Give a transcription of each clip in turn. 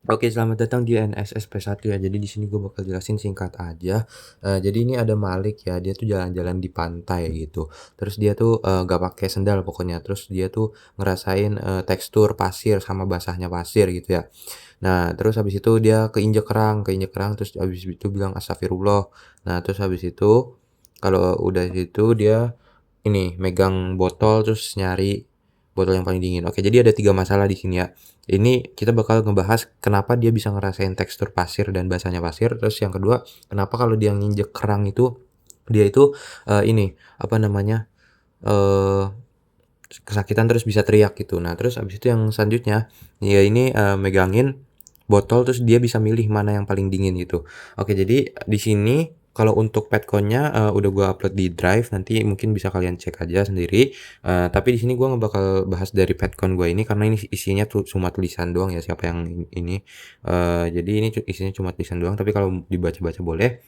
Oke, selamat datang di NSSP1 ya. Jadi di sini gue bakal jelasin singkat aja. Jadi ini ada Malik ya, dia tuh jalan-jalan di pantai gitu. Terus dia tuh nggak pakai sendal pokoknya. Terus dia tuh ngerasain tekstur pasir sama basahnya pasir gitu ya. Nah, terus habis itu dia keinjek kerang, terus habis itu bilang astagfirullah. Nah, terus habis itu kalau udah itu dia ini megang botol terus nyari botol yang paling dingin. Oke, jadi ada 3 masalah di sini ya. Ini kita bakal ngebahas kenapa dia bisa ngerasain tekstur pasir dan basahnya pasir. Terus yang kedua, kenapa kalau dia nginjek kerang itu dia itu ini apa namanya? eh kesakitan terus bisa teriak gitu. Nah, terus abis itu yang selanjutnya ya ini megangin botol terus dia bisa milih mana yang paling dingin gitu. Oke, jadi di sini kalau untuk petconnya udah gua upload di Drive, nanti mungkin bisa kalian cek aja sendiri. Tapi di sini gua nggak bakal bahas dari petcon gua ini karena ini isinya tuh cuma tulisan doang ya siapa yang ini. Jadi ini isinya cuma tulisan doang, tapi kalau dibaca-baca boleh.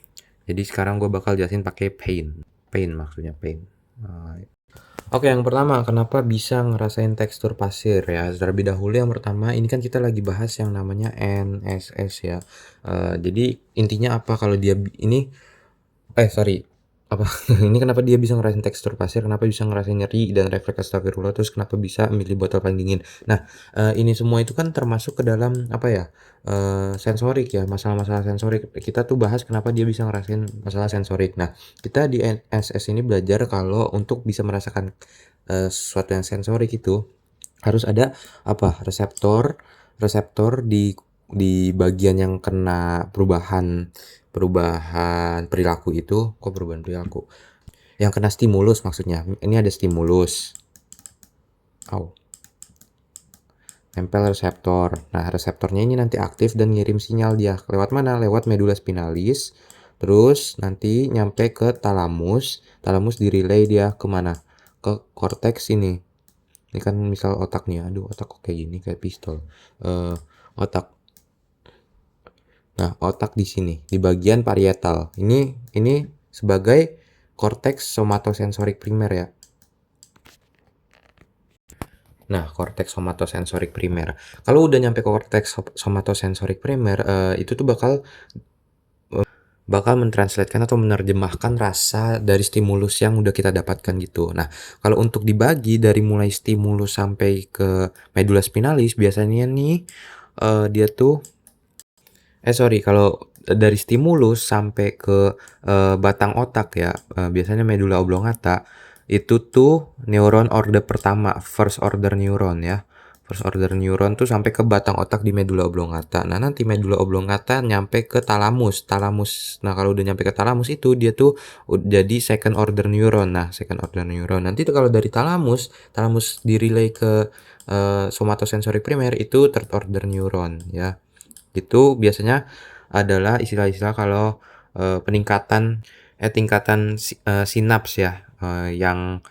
Jadi sekarang gua bakal jelasin pakai Paint. Paint maksudnya Paint. Oke, yang pertama, kenapa bisa ngerasain tekstur pasir ya? Terlebih dahulu yang pertama, ini kan kita lagi bahas yang namanya NSS ya. Jadi intinya apa kalau dia ini sorry, apa ini kenapa dia bisa ngerasain tekstur pasir, kenapa bisa ngerasain nyeri dan refleks astagfirullah, terus kenapa bisa milih botol paling dingin. Nah, ini semua itu kan termasuk ke dalam apa ya, sensorik ya, masalah-masalah sensorik. Kita tuh bahas kenapa dia bisa ngerasain masalah sensorik. Nah, kita di NSS ini belajar kalau untuk bisa merasakan, sesuatu yang sensorik itu harus ada apa, reseptor reseptor di bagian yang kena perubahan perubahan perilaku itu kok perubahan perilaku? Yang kena stimulus maksudnya. Ini ada stimulus. Au. Nempel reseptor. Nah, reseptornya ini nanti aktif dan ngirim sinyal dia. Lewat mana? Lewat medula spinalis. Terus nanti nyampe ke talamus. Talamus direlay dia kemana? Ke korteks ini. Ini kan misal otak nih. Aduh, otak kok kayak gini, kayak pistol. Otak. Nah, otak di sini, di bagian parietal. Ini sebagai korteks somatosensorik primer ya. Nah, korteks somatosensorik primer. Kalau udah nyampe ke korteks somatosensorik primer, itu tuh bakal mentranslatekan atau menerjemahkan rasa dari stimulus yang udah kita dapatkan gitu. Nah, kalau untuk dibagi dari mulai stimulus sampai ke medula spinalis, biasanya nih dia tuh sorry, kalau dari stimulus sampai ke batang otak ya, biasanya medula oblongata itu tuh neuron order pertama, first order neuron ya. First order neuron tuh sampai ke batang otak di medula oblongata. Nah, nanti medula oblongata nyampe ke talamus. Talamus. Nah, kalau udah nyampe ke talamus itu dia tuh jadi second order neuron. Nah, second order neuron. Nanti tuh kalau dari talamus, talamus direlay ke somatosensory primer itu third order neuron ya. Itu biasanya adalah istilah-istilah kalau peningkatan tingkatan sinaps ya, yang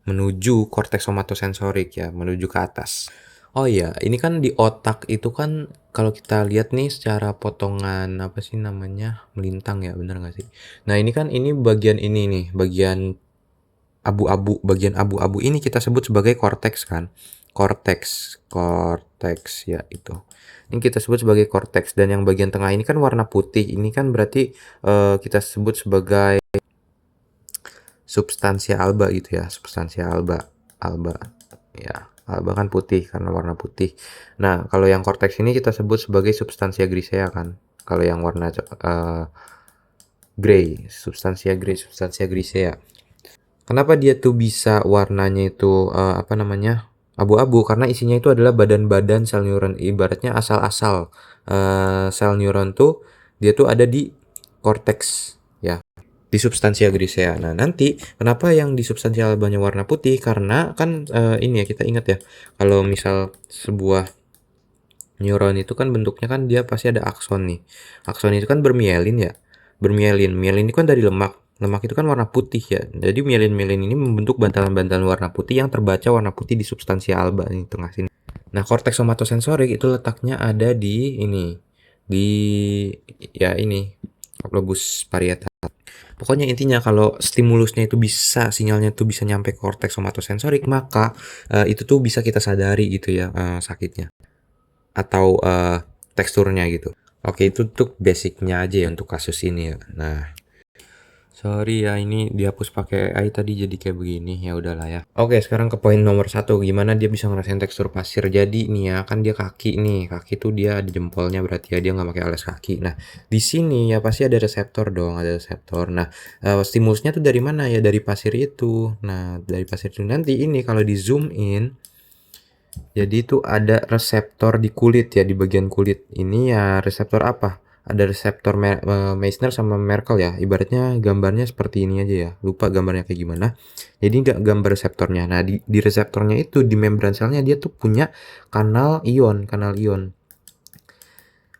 menuju korteks somatosensorik ya, menuju ke atas. Oh iya, ini kan di otak itu kan kalau kita lihat nih secara potongan apa sih namanya, melintang ya, bener nggak sih? Nah, ini kan ini bagian ini nih, bagian abu-abu ini kita sebut sebagai korteks kan. Korteks ya itu. Ini kita sebut sebagai korteks dan yang bagian tengah ini kan warna putih. Ini kan berarti kita sebut sebagai substansia alba gitu ya, substansia alba. Alba. Ya, alba kan putih karena warna putih. Nah, kalau yang korteks ini kita sebut sebagai substansia grisea kan. Kalau yang warna grey, substansia grisea. Kenapa dia tuh bisa warnanya itu apa namanya abu-abu? Karena isinya itu adalah badan-badan sel neuron. Ibaratnya asal-asal sel neuron tuh dia tuh ada di korteks ya, di substansia grisea. Nah, nanti kenapa yang di substansia albanya warna putih? Karena kan ini ya kita ingat ya, kalau misal sebuah neuron itu kan bentuknya kan dia pasti ada akson nih. Akson itu kan bermielin ya. Bermielin. Mielin itu kan dari lemak. Lemak itu kan warna putih ya. Jadi mielin-mielin ini membentuk bantalan-bantalan warna putih yang terbaca warna putih di substansia alba di tengah sini. Nah, korteks somatosensorik itu letaknya ada di ini. Di ya ini, lobus parietal. Pokoknya intinya kalau stimulusnya itu bisa, sinyalnya itu bisa nyampe ke korteks somatosensorik, maka itu tuh bisa kita sadari gitu ya sakitnya. Atau teksturnya gitu. Oke, itu untuk basicnya aja ya untuk kasus ini ya. Nah, sorry ya ini dihapus pakai AI tadi jadi kayak begini, ya udahlah ya. Oke, sekarang ke poin nomor satu, gimana dia bisa ngerasain tekstur pasir. Jadi nih ya, kan dia kaki nih, kaki tuh dia ada jempolnya berarti ya dia nggak pakai alas kaki. Nah, di sini ya pasti ada reseptor dong, ada reseptor. Nah, stimulusnya tuh dari mana ya? Dari pasir itu. Nah, dari pasir itu nanti ini kalau di zoom in, jadi itu ada reseptor di kulit ya, di bagian kulit. Ini ya reseptor apa? Ada reseptor Meissner sama Merkel ya. Ibaratnya gambarnya seperti ini aja ya. Lupa gambarnya kayak gimana. Jadi nggak gambar reseptornya. Nah, di reseptornya itu di membran selnya dia tuh punya kanal ion, kanal ion.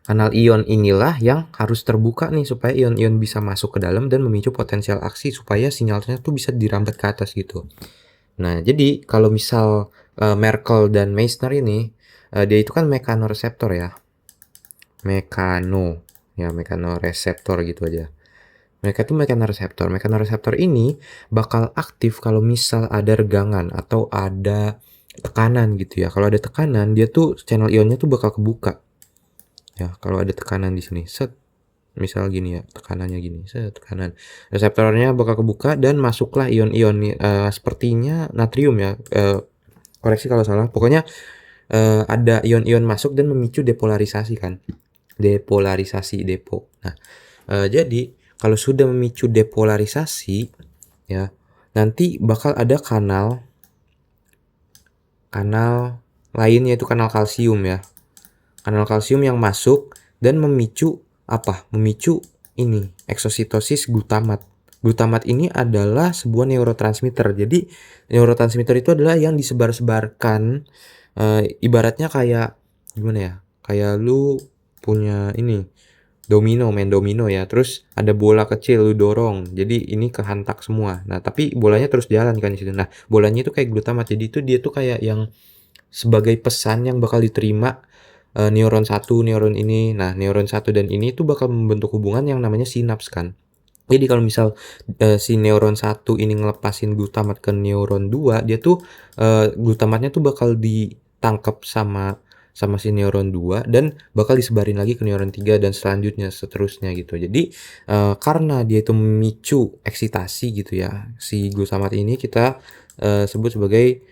Kanal ion inilah yang harus terbuka nih supaya ion-ion bisa masuk ke dalam dan memicu potensial aksi supaya sinyalnya tuh bisa dirambat ke atas gitu. Nah, jadi kalau misal Merkel dan Meissner ini, dia itu kan mekanoreseptor ya. Mekanoreseptor gitu aja. Mereka tuh mekanoreseptor. Mekanoreseptor ini bakal aktif kalau misal ada regangan atau ada tekanan gitu ya. Kalau ada tekanan, dia tuh channel ionnya tuh bakal kebuka. Ya, kalau ada tekanan di sini, set, misal gini ya, tekanannya gini, set, tekanan. Reseptornya bakal kebuka dan masuklah ion-ion sepertinya natrium ya. Koreksi kalau salah. Pokoknya ada ion-ion masuk dan memicu depolarisasi kan. Depolarisasi, depo. Nah, jadi kalau sudah memicu depolarisasi ya, nanti bakal ada kanal lain yaitu kanal kalsium ya. Kanal kalsium yang masuk dan memicu apa? Memicu ini eksositosis glutamat. Glutamat ini adalah sebuah neurotransmitter. Jadi neurotransmitter itu adalah yang disebar-sebarkan, ibaratnya kayak gimana ya? Kayak lu punya ini main domino ya, terus ada bola kecil lu dorong, jadi ini kehantak semua. Nah, tapi bolanya terus jalan kan di situ. Nah, bolanya itu kayak glutamat. Jadi itu dia tuh kayak yang sebagai pesan yang bakal diterima neuron satu, neuron ini. Nah, neuron satu dan ini tuh bakal membentuk hubungan yang namanya sinaps kan. Jadi kalau misal si neuron satu ini ngelepasin glutamat ke neuron 2, dia tuh glutamatnya tuh bakal ditangkap sama si neuron 2 dan bakal disebarin lagi ke neuron 3 dan selanjutnya seterusnya gitu. Jadi karena dia itu memicu eksitasi gitu ya. Si glutamat ini kita sebut sebagai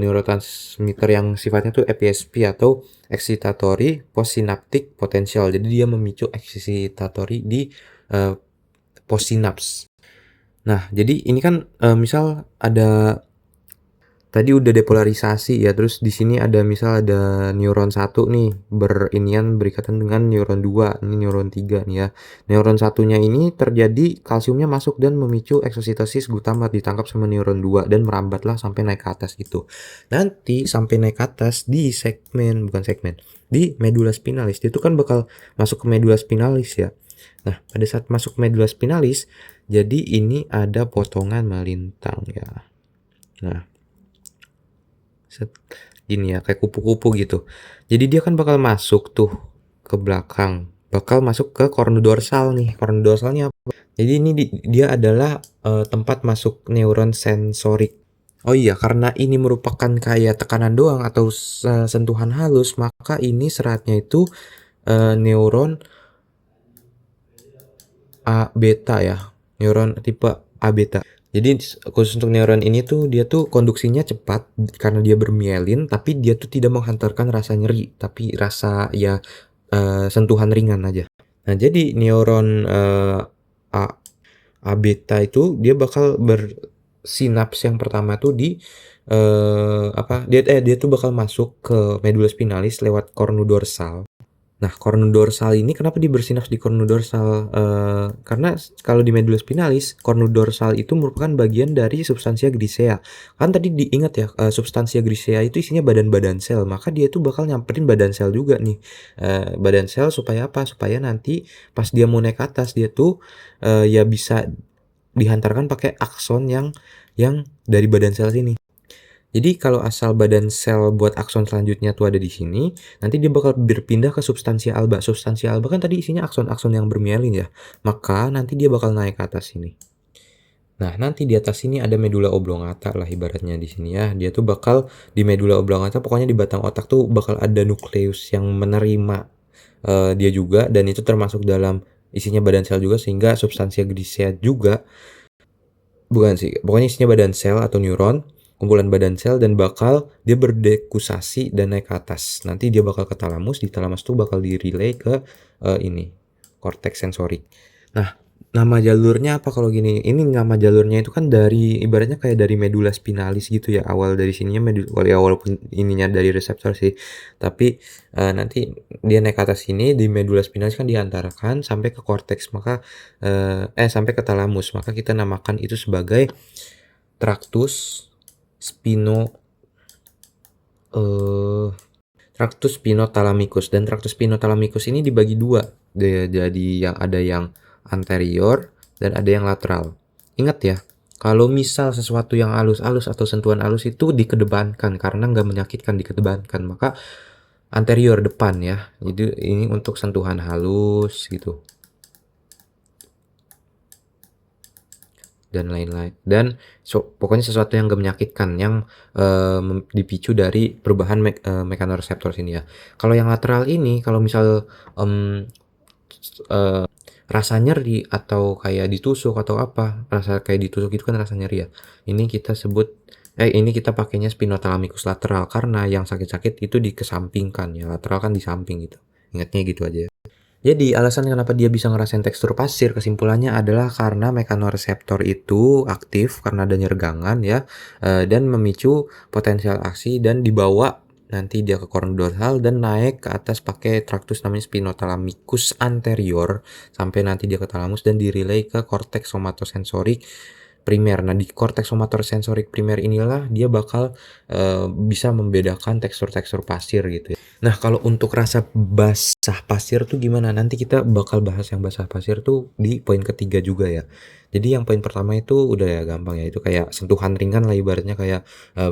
neurotransmitter yang sifatnya tuh EPSP atau excitatory postsynaptic potential. Jadi dia memicu excitatory di postsinaps. Nah, jadi ini kan misal ada tadi udah depolarisasi ya, terus di sini ada misal ada neuron 1 nih berikatan dengan neuron 2, ini neuron 3 nih ya. Neuron satunya ini terjadi kalsiumnya masuk dan memicu eksositosis glutamat ditangkap sama neuron 2 dan merambatlah sampai naik ke atas gitu. Nanti sampai naik ke atas di di medula spinalis. Itu kan bakal masuk ke medula spinalis ya. Nah, pada saat masuk medula spinalis, jadi ini ada potongan melintang ya. Nah, ini ya kayak kupu-kupu gitu. Jadi dia kan bakal masuk tuh ke belakang, bakal masuk ke kornu dorsal nih. Kornu dorsalnya apa? Jadi ini dia adalah tempat masuk neuron sensorik. Oh iya, karena ini merupakan kayak tekanan doang atau sentuhan halus, maka ini seratnya itu neuron A beta ya, neuron tipe A beta. Jadi khusus untuk neuron ini tuh dia tuh konduksinya cepat karena dia bermielin, tapi dia tuh tidak menghantarkan rasa nyeri, tapi rasa ya sentuhan ringan aja. Nah, jadi neuron A, A beta itu dia bakal bersinaps yang pertama tuh di dia tuh bakal masuk ke medula spinalis lewat kornu dorsal. Nah, kornu dorsal ini kenapa dia bersinaps di kornu dorsal? Karena kalau di medula spinalis, kornu dorsal itu merupakan bagian dari substansia grisea. Kan tadi diingat ya, substansia grisea itu isinya badan-badan sel, maka dia itu bakal nyamperin badan sel juga nih. Badan sel supaya apa? Supaya nanti pas dia mau naik ke atas, dia tuh ya bisa dihantarkan pakai akson yang dari badan sel sini. Jadi kalau asal badan sel buat akson selanjutnya tuh ada di sini, nanti dia bakal berpindah ke substansia alba. Substansia alba kan tadi isinya akson-akson yang bermielin ya. Maka nanti dia bakal naik ke atas sini. Nah, nanti di atas sini ada medula oblongata lah ibaratnya di sini ya. Dia tuh bakal di medula oblongata, pokoknya di batang otak tuh bakal ada nukleus yang menerima dia juga, dan itu termasuk dalam isinya badan sel juga, sehingga substansia glisea juga bukan sih, pokoknya isinya badan sel atau neuron, kumpulan badan sel, dan bakal dia berdekusasi dan naik ke atas. Nanti dia bakal ke talamus, di talamus tuh bakal di-relay ke ini, korteks sensorik. Nah, nama jalurnya apa kalau gini? Ini nama jalurnya itu kan dari ibaratnya kayak dari medula spinalis gitu ya. Awal dari sininya walaupun ininya dari reseptor sih. Tapi nanti dia naik ke atas sini di medula spinalis kan diantarkan sampai ke korteks, maka sampai ke talamus. Maka kita namakan itu sebagai traktus spino traktus spinothalamicus, dan traktus spinothalamicus ini dibagi dua. Jadi yang ada yang anterior dan ada yang lateral. Ingat ya, kalau misal sesuatu yang halus-halus atau sentuhan halus itu dikedepankan karena nggak menyakitkan, dikedepankan, maka anterior depan ya. Jadi ini untuk sentuhan halus gitu. Dan lain-lain, dan pokoknya sesuatu yang gak menyakitkan, yang dipicu dari perubahan mekanoreseptor sini ya. Kalau yang lateral ini, kalau misal rasa nyeri atau kayak ditusuk atau apa, rasa kayak ditusuk itu kan rasa nyeri ya, ini kita sebut ini kita pakainya spinothalamicus lateral, karena yang sakit-sakit itu dikesampingkan ya, lateral kan di samping gitu, ingatnya gitu aja. Jadi alasan kenapa dia bisa ngerasain tekstur pasir, kesimpulannya adalah karena mekanoreseptor itu aktif karena adanya regangan ya, dan memicu potensial aksi, dan dibawa nanti dia ke kornu dorsal dan naik ke atas pakai traktus namanya spinothalamicus anterior sampai nanti dia ke talamus dan direlay ke korteks somatosensorik primer. Nah, di korteks somatosensorik primer inilah dia bakal bisa membedakan tekstur-tekstur pasir gitu ya. Nah, kalau untuk rasa basah pasir tuh gimana? Nanti kita bakal bahas yang basah pasir tuh di poin ketiga juga ya. Jadi yang poin pertama itu udah ya gampang ya, itu kayak sentuhan ringan lah ibaratnya, kayak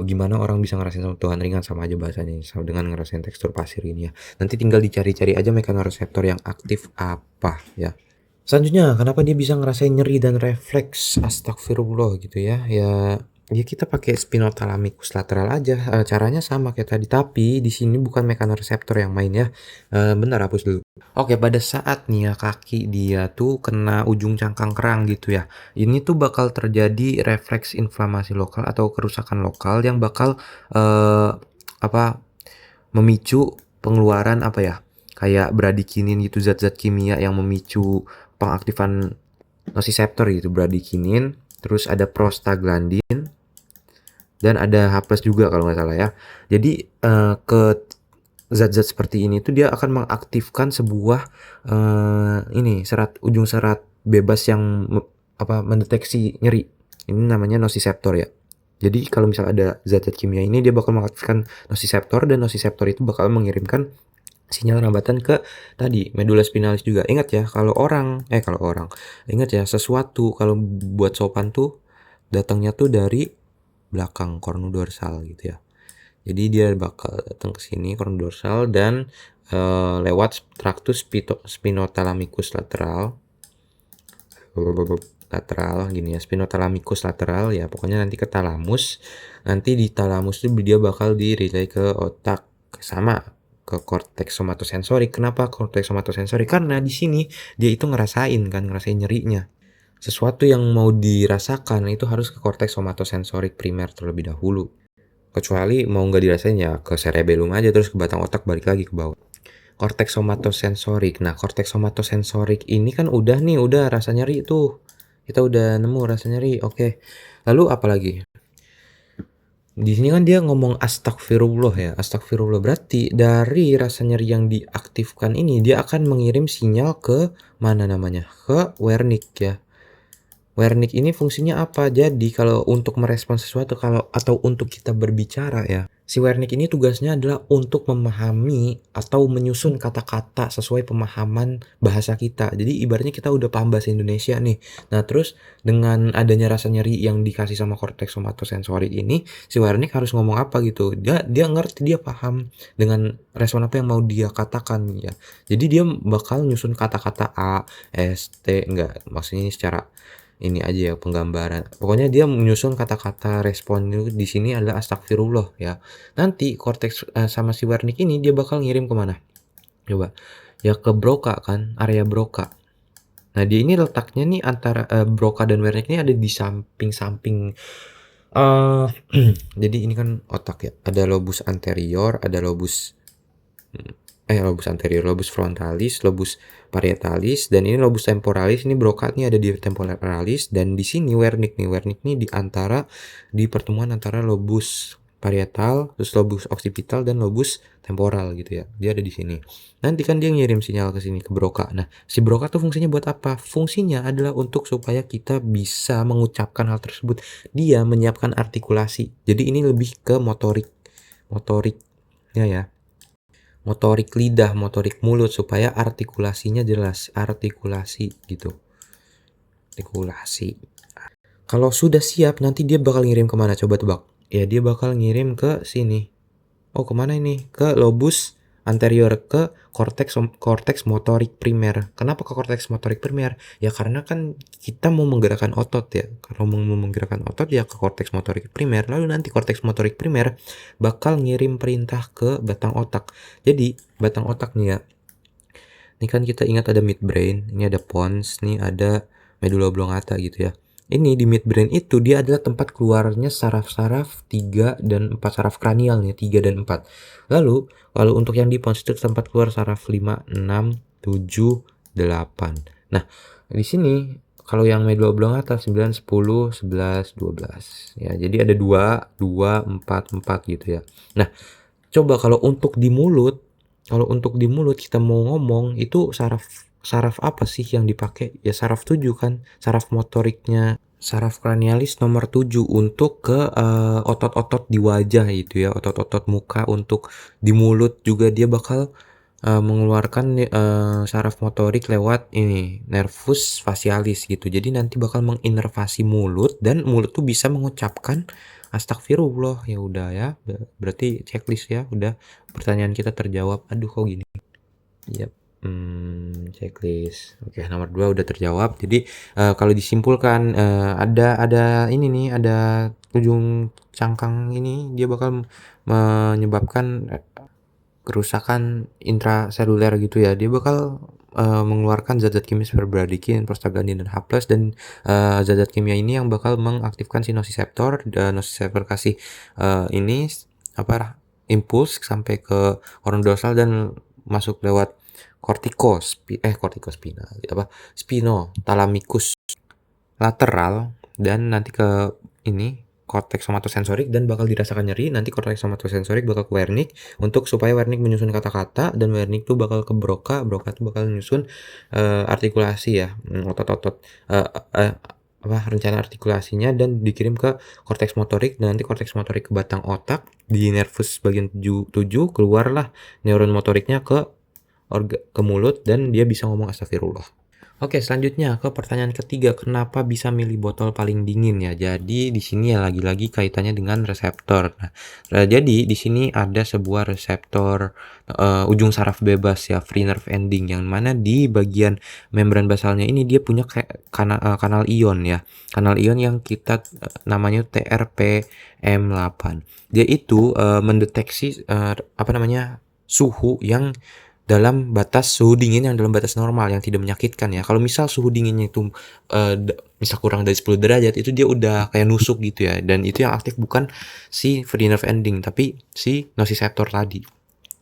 gimana orang bisa ngerasain sentuhan ringan, sama aja bahasanya sama dengan ngerasain tekstur pasir ini ya. Nanti tinggal dicari-cari aja mekanoreseptor yang aktif apa ya. Selanjutnya, kenapa dia bisa ngerasain nyeri dan refleks? Astagfirullah gitu ya. Ya kita pakai spinothalamicus lateral aja. Caranya sama kayak tadi, tapi di sini bukan mekanoreseptor yang main ya. Bentar, hapus dulu. Oke, pada saat nih ya kaki dia tuh kena ujung cangkang kerang gitu ya. Ini tuh bakal terjadi refleks inflamasi lokal atau kerusakan lokal yang bakal apa memicu pengeluaran apa ya? Kayak bradikinin gitu, zat-zat kimia yang memicu pengaktifan nociceptor gitu, bradikinin, terus ada prostaglandin, dan ada H+ juga kalau nggak salah ya. Jadi ke zat-zat seperti ini tuh dia akan mengaktifkan sebuah ujung serat bebas yang mendeteksi nyeri. Ini namanya nociceptor ya. Jadi kalau misal ada zat-zat kimia ini, dia bakal mengaktifkan nociceptor, dan nociceptor itu bakal mengirimkan sinyal rambatan ke tadi medula spinalis juga. Ingat ya, ingat ya, sesuatu kalau buat sopan tuh datangnya tuh dari belakang kornu dorsal gitu ya. Jadi dia bakal datang ke sini kornu dorsal dan lewat traktus spinothalamicus lateral gini ya, spinothalamicus lateral ya, pokoknya nanti ke talamus. Nanti di talamus tuh dia bakal di-relay ke otak, sama ke korteks somatosensorik. Kenapa korteks somatosensorik? Karena di sini dia itu ngerasain nyerinya. Sesuatu yang mau dirasakan itu harus ke korteks somatosensorik primer terlebih dahulu. Kecuali mau nggak dirasain ya ke cerebellum aja, terus ke batang otak balik lagi ke bawah. Korteks somatosensorik. Nah, korteks somatosensorik ini kan udah rasa nyeri tuh. Kita udah nemu rasa nyeri. Oke. Lalu apa lagi? Di sini kan dia ngomong astagfirullah ya. Astagfirullah berarti dari rasa nyeri yang diaktifkan ini dia akan mengirim sinyal ke mana namanya? Ke Wernicke ya. Wernicke ini fungsinya apa? Jadi kalau untuk merespons sesuatu atau untuk kita berbicara ya, si Wernicke ini tugasnya adalah untuk memahami atau menyusun kata-kata sesuai pemahaman bahasa kita. Jadi ibaratnya kita udah paham bahasa Indonesia nih. Nah, terus dengan adanya rasa nyeri yang dikasih sama korteks somatosensorik ini, si Wernicke harus ngomong apa gitu. Dia ngerti, dia paham dengan respon apa yang mau dia katakan ya. Jadi dia bakal nyusun kata-kata A, S, T, enggak, maksudnya ini secara ini aja ya penggambaran. Pokoknya dia menyusun kata-kata respon itu di sini adalah astagfirullah ya. Nanti korteks sama si Wernicke ini dia bakal ngirim kemana? Coba. Ya ke Broca kan, area Broca. Nah, dia ini letaknya nih antara, Broca dan Wernicke ini ada di samping-samping, eee, jadi ini kan otak ya, ada lobus anterior, ada lobus lobus anterior, lobus frontalis, lobus parietalis, dan ini lobus temporalis. Ini Broca nih ada di temporalis, dan di sini Wernicke nih di antara, di pertemuan antara lobus parietal, terus lobus occipital dan lobus temporal gitu ya. Dia ada di sini. Nanti kan dia ngirim sinyal ke sini ke Broca. Nah, si Broca tuh fungsinya buat apa? Fungsinya adalah untuk supaya kita bisa mengucapkan hal tersebut. Dia menyiapkan artikulasi. Jadi ini lebih ke motoriknya ya. Motorik lidah, motorik mulut supaya artikulasinya jelas, artikulasi gitu. Artikulasi. Kalau sudah siap nanti dia bakal ngirim kemana coba tebak? Ya dia bakal ngirim ke sini. Oh kemana ini? Ke lobus anterior, ke korteks motorik primer. Kenapa ke korteks motorik primer? Ya karena kan kita mau menggerakkan otot ya. Kalau mau menggerakkan otot ya ke korteks motorik primer. Lalu nanti korteks motorik primer bakal ngirim perintah ke batang otak. Jadi batang otak nih ya. Ini kan kita ingat ada midbrain, ini ada pons, nih ada medulla oblongata gitu ya. Ini di midbrain itu dia adalah tempat keluarnya saraf-saraf 3 dan 4 saraf kranial nih, 3 dan 4. Lalu kalau untuk yang di pons itu tempat keluar saraf 5, 6, 7, 8. Nah, di sini kalau yang medulla oblongata 9, 10, 11, 12. Ya, jadi ada 2, 2, 4, 4 gitu ya. Nah, coba kalau untuk di mulut kita mau ngomong itu saraf apa sih yang dipakai? Ya saraf 7 kan, saraf motoriknya, saraf kranialis nomor 7 untuk ke, otot-otot di wajah itu ya, otot-otot muka. Untuk di mulut juga dia bakal, mengeluarkan, saraf motorik lewat ini, nervus facialis gitu. Jadi nanti bakal menginervasi mulut dan mulut tuh bisa mengucapkan astagfirullah. Ya udah ya, berarti checklist ya, udah pertanyaan kita terjawab. Aduh kok gini? Yap, checklist. Oke, nomor 2 udah terjawab. Jadi, kalau disimpulkan, ada ini nih, ada ujung cangkang ini dia bakal menyebabkan, kerusakan intraseluler gitu ya. Dia bakal, mengeluarkan zat-zat kimia seperti bradikinin, prostaglandin, dan H+, dan, zat-zat kimia ini yang bakal mengaktifkan si nociceptor, dan nociceptor kasih, ini apa, impuls sampai ke koron dorsal dan masuk lewat kortikospinal apa, spinothalamikus lateral, dan nanti ke ini korteks somatosensorik dan bakal dirasakan nyeri. Nanti korteks somatosensorik bakal ke Wernicke untuk supaya Wernicke menyusun kata-kata, dan Wernicke tuh bakal ke Broca tuh bakal menyusun, artikulasi ya, otot-otot, rencana artikulasinya, dan dikirim ke korteks motorik, dan nanti korteks motorik ke batang otak, di nervus bagian 7 keluarlah neuron motoriknya ke mulut, dan dia bisa ngomong astagfirullah. Oke, selanjutnya ke pertanyaan ketiga, kenapa bisa milih botol paling dingin ya? Jadi di sini ya lagi-lagi kaitannya dengan reseptor. Nah, jadi di sini ada sebuah reseptor, ujung saraf bebas ya, free nerve ending, yang mana di bagian membran basalnya ini dia punya kayak kanal ion ya. Kanal ion yang kita, namanya TRPM8. Dia itu, mendeteksi, suhu yang dalam batas suhu dingin yang dalam batas normal yang tidak menyakitkan ya. Kalau misal suhu dinginnya itu, misal kurang dari 10 derajat itu dia udah kayak nusuk gitu ya, dan itu yang aktif bukan si free nerve ending tapi si nociceptor tadi.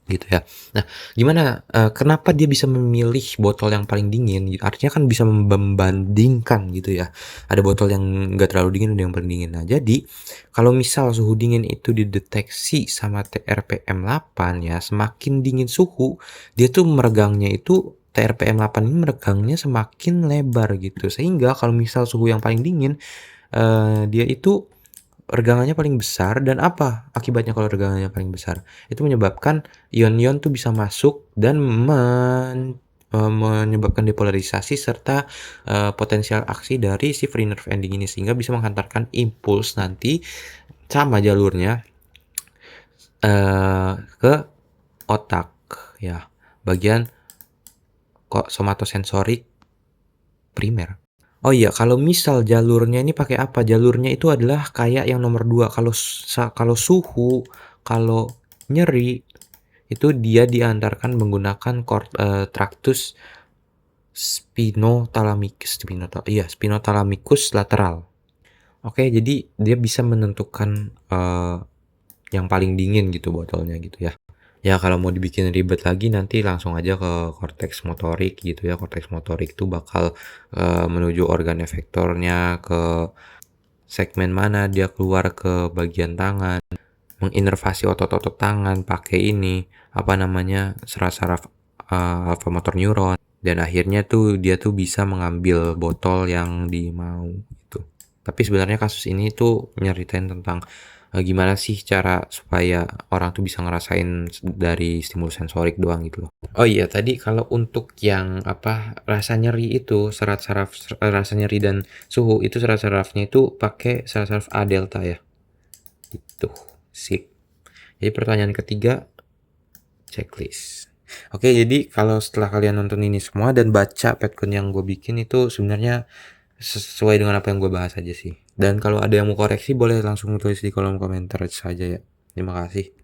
Gitu ya. Nah, gimana, kenapa dia bisa memilih botol yang paling dingin? Artinya kan bisa membandingkan gitu ya. Ada botol yang nggak terlalu dingin, ada yang paling dingin. Nah, jadi kalau misal suhu dingin itu dideteksi sama TRPM8 ya, semakin dingin suhu, dia tuh meregangnya itu TRPM8 ini meregangnya semakin lebar gitu. Sehingga kalau misal suhu yang paling dingin, dia itu regangannya paling besar. Dan apa akibatnya kalau regangannya paling besar? Itu menyebabkan ion-ion tuh bisa masuk dan menyebabkan depolarisasi serta, potensial aksi dari si free nerve ending ini, sehingga bisa menghantarkan impuls nanti sama jalurnya, ke otak ya, bagian kok somatosensorik primer. Oh iya, kalau misal jalurnya ini pakai apa? Jalurnya itu adalah kayak yang nomor 2, kalau suhu, kalau nyeri, itu dia diantarkan menggunakan Tractus Spinothalamicus lateral. Oke, jadi dia bisa menentukan, yang paling dingin gitu botolnya gitu ya. Ya kalau mau dibikin ribet lagi nanti langsung aja ke korteks motorik gitu ya. Korteks motorik itu bakal, menuju organ efektornya, ke segmen mana dia keluar ke bagian tangan, menginervasi otot-otot tangan pakai ini, apa namanya, saraf-saraf, alfa motor neuron, dan akhirnya tuh dia tuh bisa mengambil botol yang dimau gitu. Tapi sebenarnya kasus ini tuh nyeritain tentang, gimana sih cara supaya orang tuh bisa ngerasain dari stimulus sensorik doang gitu loh. Oh iya, tadi kalau untuk yang apa, rasa nyeri itu, rasa nyeri dan suhu itu saraf-sarafnya itu pakai saraf-saraf A delta ya, gitu. Sip. Jadi pertanyaan ketiga, checklist. Oke, jadi kalau setelah kalian nonton ini semua dan baca petcon yang gue bikin itu sebenarnya sesuai dengan apa yang gue bahas aja sih. Dan kalau ada yang mau koreksi boleh langsung tulis di kolom komentar saja ya. Terima kasih.